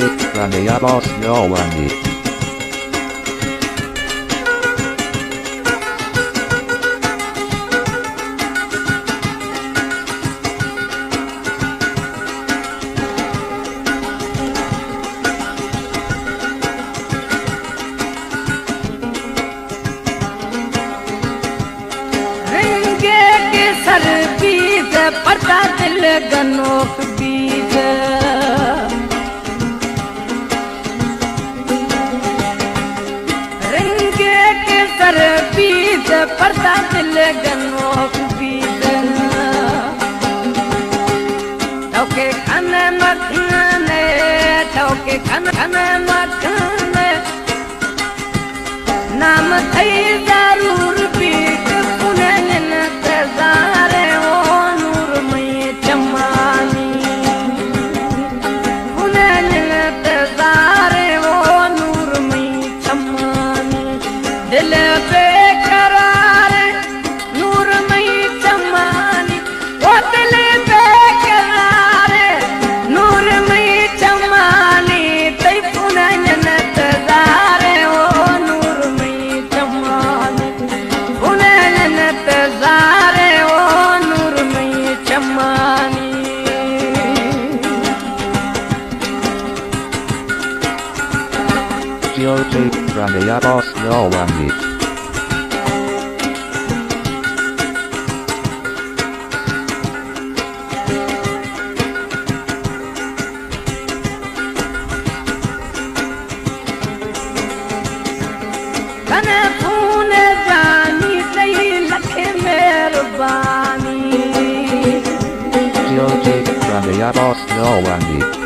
Pranayabos Nowani. बीज पता दिल गनोक बीज रंगे के सर बीज पता दिल गनोक बीज टोके खाने मखने टोके खाने मखने नाम थई जरूर बीज पुनन तजारे दिल बेकरार नूर मई चमानी वो दिल बेकरार नूर मई चमानी तई पुनन तजारे वो नूर मई चमानी पुनन तजारे वो नूर मई चमानी Pranayabos Nowani. कने खून जानी सही लखे मेहरबानी Pranayabos Nowani.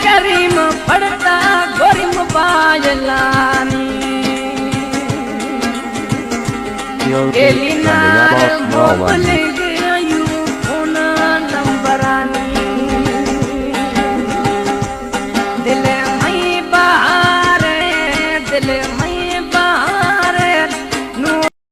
करीम पड़ता गोरिम बाजलानी एलिनार मोबले